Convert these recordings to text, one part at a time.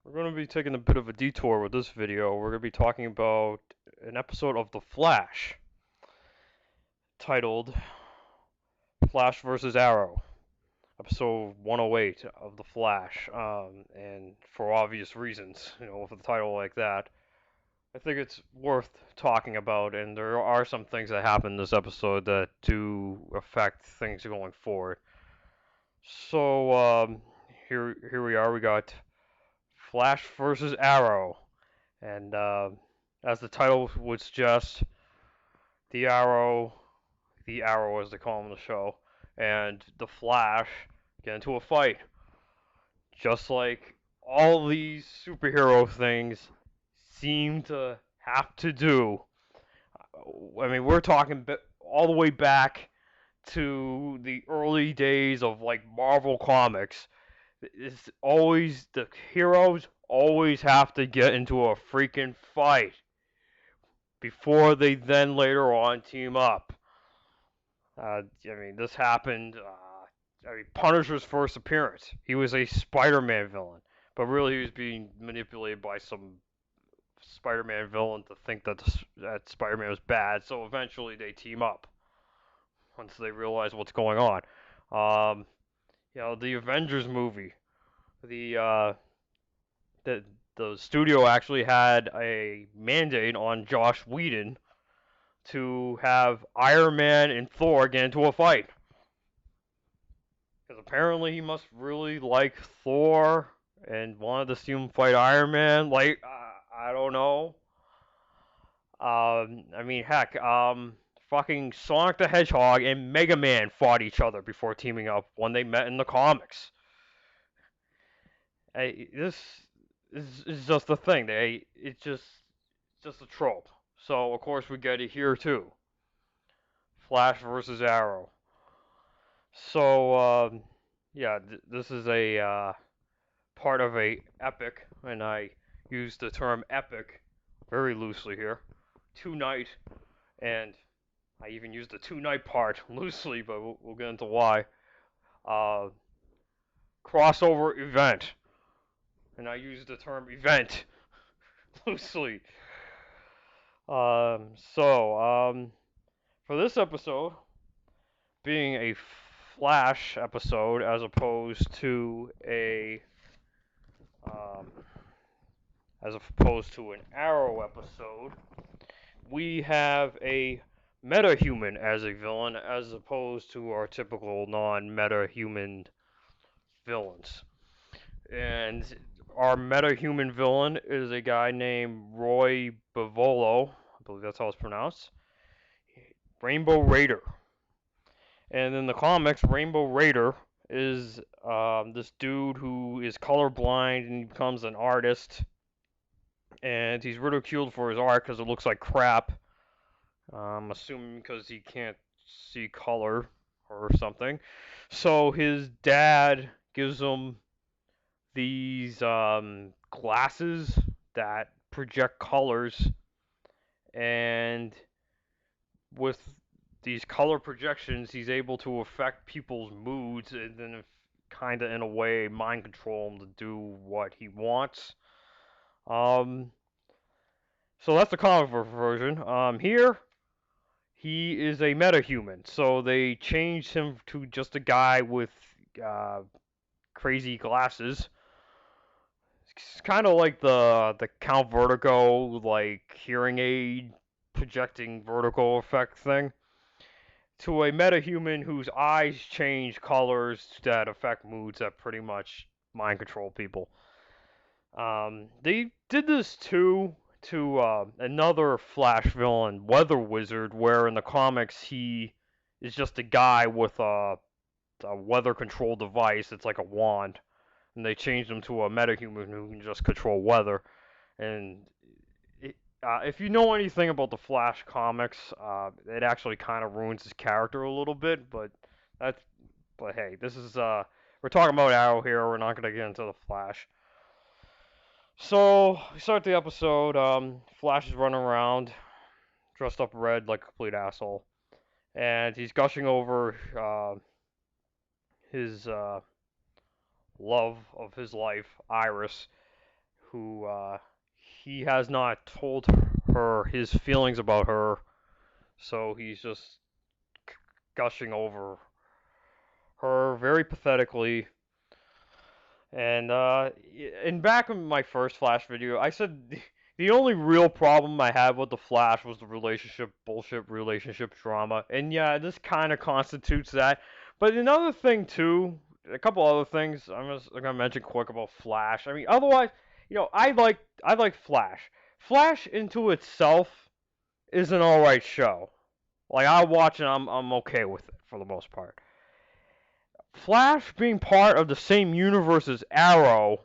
We're going to be taking a bit of a detour with this video. We're going to be talking about an episode of The Flash titled Flash vs. Arrow, episode 108 of The Flash. And for obvious reasons, with a title like that, I think it's worth talking about. And there are some things that happen in this episode that do affect things going forward. So, here we are. We got Flash vs. Arrow. And as the title would suggest, the Arrow as they call him in the show, and the Flash get into a fight. Just like all these superhero things seem to have to do. I mean, we're talking all the way back to the early days of like Marvel Comics. It's always the heroes always have to get into a freaking fight before they then later on team up. I mean, this happened. Punisher's first appearance, he was a Spider-Man villain, but really he was being manipulated by some Spider-Man villain to think that Spider-Man was bad. So eventually they team up once they realize what's going on. Um, the Avengers movie, the uh, the the studio actually had a mandate on Josh Whedon to have Iron Man and Thor get into a fight. Because apparently he must really like Thor and wanted to see him fight Iron Man. Like, I don't know. I mean, heck, fucking Sonic the Hedgehog and Mega Man fought each other before teaming up when they met in the comics. This is just a thing. It's just a trope. So of course we get it here too. Flash versus Arrow. So yeah, this is a part of a epic, and I use the term epic very loosely here. Two night, and I even use the two-night part loosely, but we'll get into why. Uh, Crossover event, and I use the term event loosely. So for this episode, being a Flash episode as opposed to um, an Arrow episode, we have a meta-human as a villain as opposed to our typical non-meta-human villains. And our meta-human villain is a guy named Roy Bavolo, I believe that's how it's pronounced, Rainbow Raider. And in the comics, Rainbow Raider is this dude who is colorblind and he becomes an artist. And he's ridiculed for his art because it looks like crap. I'm assuming because he can't see color or something. So his dad gives him these glasses that project colors, and with these color projections, he's able to affect people's moods and then kind of in a way mind control them to do what he wants. Um, so that's the comic version. Here he is a metahuman, so they changed him to just a guy with uh, crazy glasses. It's kind of like the Count Vertigo, like hearing aid projecting vertigo effect thing, to a metahuman whose eyes change colors that affect moods that pretty much mind control people. They did this too to another Flash villain, Weather Wizard, where in the comics he is just a guy with a weather control device. It's like a wand, and they changed him to a metahuman who can just control weather. And if you know anything about the Flash comics, it actually kind of ruins his character a little bit. That's but hey, this is we're talking about Arrow here. We're not gonna get into the Flash. So we start the episode. Flash is running around, dressed up red like a complete asshole, and he's gushing over his love of his life, Iris, who he has not told her his feelings about her, so he's just gushing over her very pathetically. And back in my first Flash video, I said the only real problem I had with the Flash was the relationship bullshit, relationship drama, and yeah, this kind of constitutes that. But another thing too, a couple other things I'm gonna mention quick about Flash. I mean, otherwise, I like Flash. Flash into itself is an alright show. Like I watch and I'm okay with it for the most part. Flash being part of the same universe as Arrow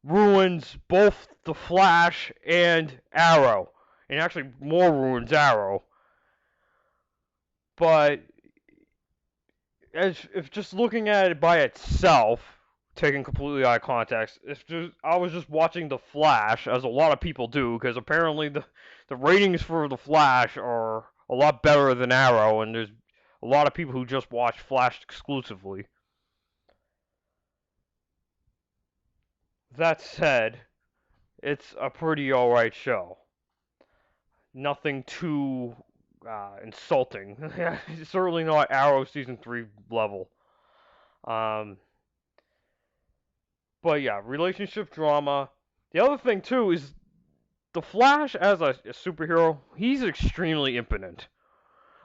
ruins both the Flash and Arrow, and actually more ruins Arrow. But as if just looking at it by itself, taken completely out of context, if just I was just watching the Flash, as a lot of people do, because apparently the ratings for the Flash are a lot better than Arrow, and there's a lot of people who just watch Flash exclusively. That said, it's a pretty alright show. Nothing too insulting. Certainly not Arrow season 3 level. Um, but yeah, relationship drama. The other thing too is the Flash as a superhero. He's extremely impotent.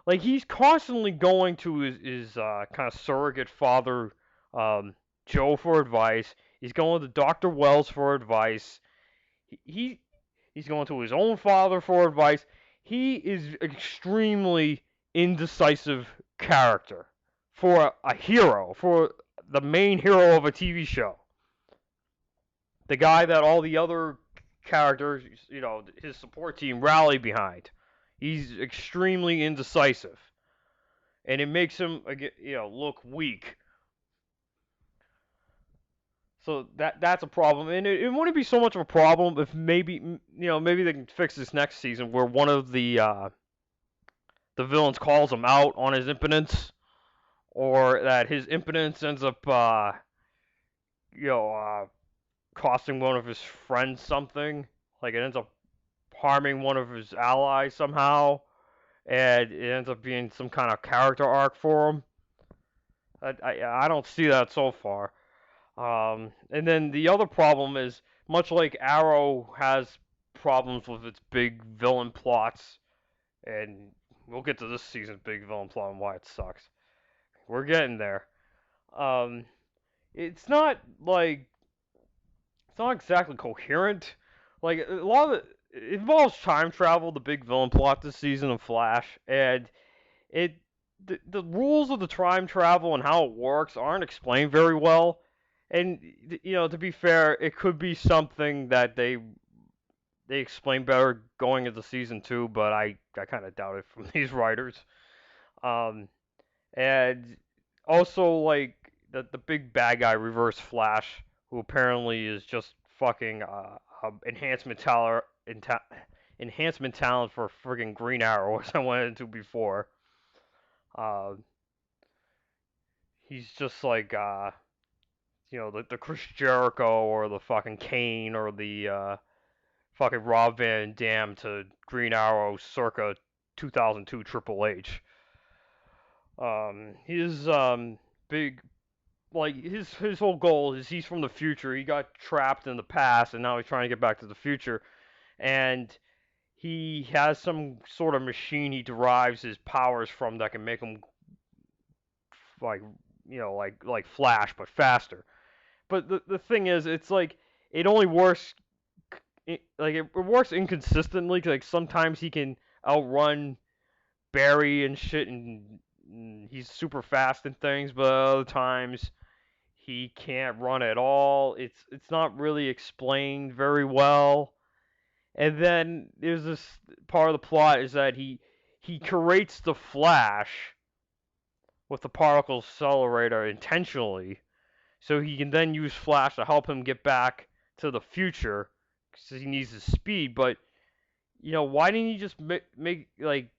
Like he's constantly going to his kind of surrogate father, um, Joe, for advice. He's going to Dr. Wells for advice. He he's going to his own father for advice. He is extremely indecisive character for a hero, for the main hero of a TV show. The guy that all the other characters, his support team rally behind. He's extremely indecisive, and it makes him, look weak. So that's a problem, and it wouldn't be so much of a problem if maybe they can fix this next season where one of the villains calls him out on his impotence, or that his impotence ends up you know uh, costing one of his friends something, like it ends up harming one of his allies somehow, and it ends up being some kind of character arc for him. I don't see that so far. And then the other problem is, much like Arrow has problems with its big villain plots, and we'll get to this season's big villain plot and why it sucks. We're getting there. Um, it's not like it's not exactly coherent. Like a lot of it involves time travel, the big villain plot this season of Flash, and it the rules of the time travel and how it works aren't explained very well. And to be fair, it could be something that they explain better going into season 2, but I kind of doubt it from these writers. Um, and also like the big bad guy, Reverse Flash, who apparently is just fucking enhancement talent for friggin' Green Arrow, as I went into before. Uh, he's just like the Chris Jericho or the fucking Kane or the fucking Rob Van Dam to Green Arrow circa 2002 Triple H. His big his whole goal is he's from the future. He got trapped in the past and now he's trying to get back to the future. And he has some sort of machine he derives his powers from that can make him like like Flash but faster. But the thing is, it's like it only works it works inconsistently. Like sometimes he can outrun Barry and shit, and he's super fast and things, but other times he can't run at all. It's not really explained very well. And then there's this part of the plot is that he creates the Flash with the particle accelerator intentionally, so he can then use Flash to help him get back to the future because he needs his speed. But why didn't he just make like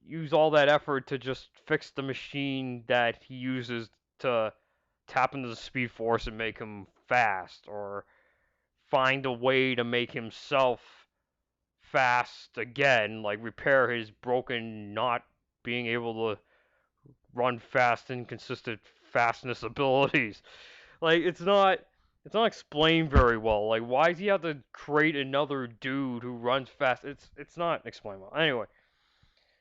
use all that effort to just fix the machine that he uses to tap into the Speed Force and make him fast, or find a way to make himself fast again, like repair his broken, not being able to run fast, inconsistent fastness abilities. Like it's not explained very well. Like why does he have to create another dude who runs fast? It's not explained well. Anyway,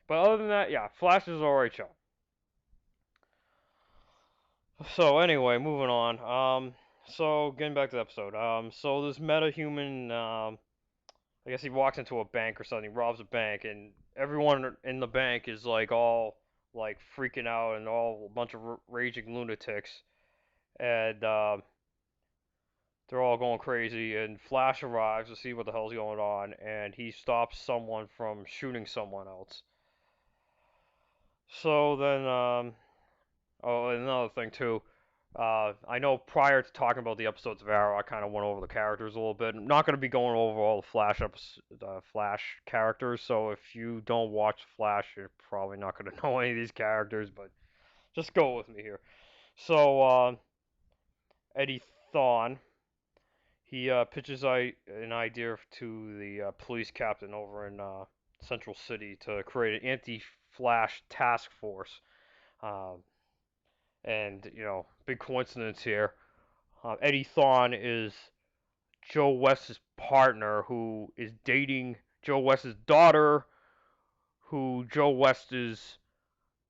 but other than that, yeah, Flash is alright show. So anyway, moving on. So getting back to the episode. So this metahuman, I guess he walks into a bank or something, robs a bank, and everyone in the bank is like all like freaking out and all a bunch of raging lunatics, and they're all going crazy. And Flash arrives to see what the hell's going on, and he stops someone from shooting someone else. So then, oh, and another thing too. I know prior to talking about the episodes of Arrow, I kind of went over the characters a little bit. I'm not going to be going over all the Flash characters. So if you don't watch Flash, you're probably not going to know any of these characters. But just go with me here. So Eddie Thawne, he pitches an idea to the police captain over in Central City to create an anti-Flash task force. Um, and big coincidence here. Eddie Thawne is Joe West's partner, who is dating Joe West's daughter, who Joe West is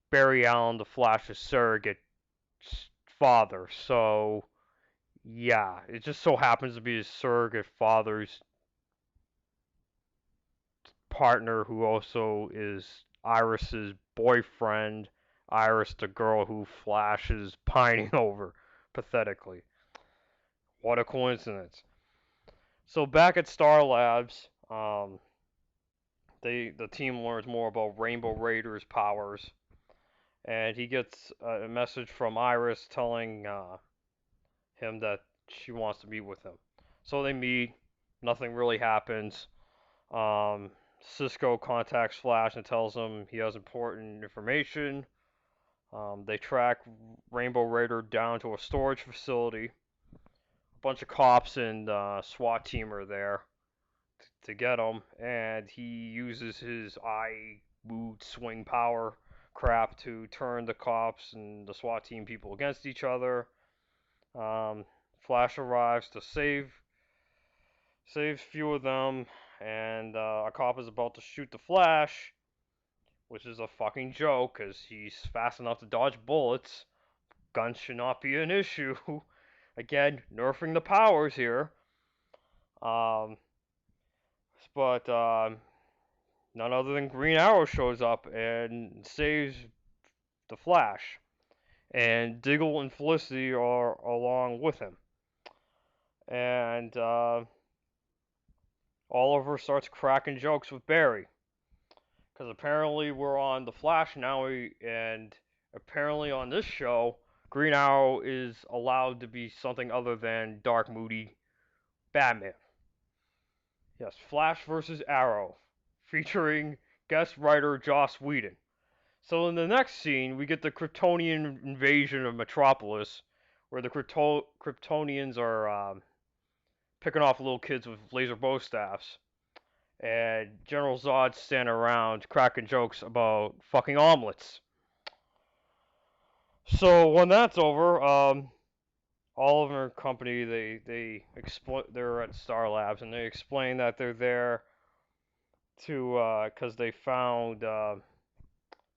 Barry Allen, the Flash's surrogate father. So yeah, it just so happens to be his surrogate father's partner, who also is Iris's boyfriend. Iris, the girl who Flash is pining over pathetically. What a coincidence. So back at Star Labs, the team learns more about Rainbow Raider's powers, and he gets a message from Iris telling him that she wants to meet with him. So they meet. Nothing really happens. Cisco contacts Flash and tells him he has important information. They track Rainbow Raider down to a storage facility. A bunch of cops and SWAT team are there to get him, and he uses his eye mood swing power crap to turn the cops and the SWAT team people against each other. Um, Flash arrives to saves few of them, and a cop is about to shoot the Flash, which is a fucking joke because he's fast enough to dodge bullets. Guns should not be an issue. Again, nerfing the powers here. Um, but none other than Green Arrow shows up and saves the Flash. And Diggle and Felicity are along with him. And Oliver starts cracking jokes with Barry. Because apparently we're on the Flash now, and apparently on this show, Green Arrow is allowed to be something other than dark, moody Batman. Yes, Flash versus Arrow, featuring guest writer Joss Whedon. So in the next scene, we get the Kryptonian invasion of Metropolis, where the Kryptonians are picking off little kids with laser bow staffs, and General Zod's standing around cracking jokes about fucking omelets. So when that's over, Oliver and company they're at Star Labs, and they explain that they're there to because they found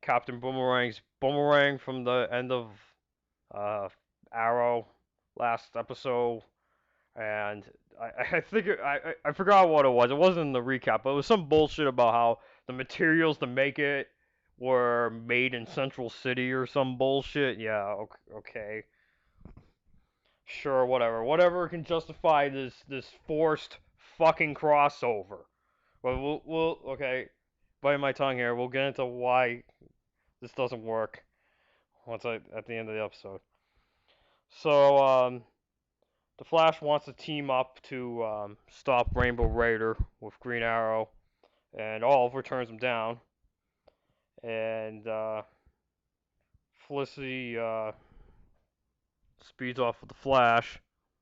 Captain Boomerang's boomerang from the end of uh, Arrow last episode, and I think I forgot what it was. It wasn't in the recap, but it was some bullshit about how the materials to make it were made in Central City or some bullshit. Yeah, okay. Sure, whatever can justify this forced fucking crossover. But we'll okay, biting my tongue here. We'll get into why this doesn't work once at the end of the episode. So the Flash wants to team up to stop Rainbow Raider with Green Arrow, and Oliver turns him down. And Felicity speeds off with the Flash.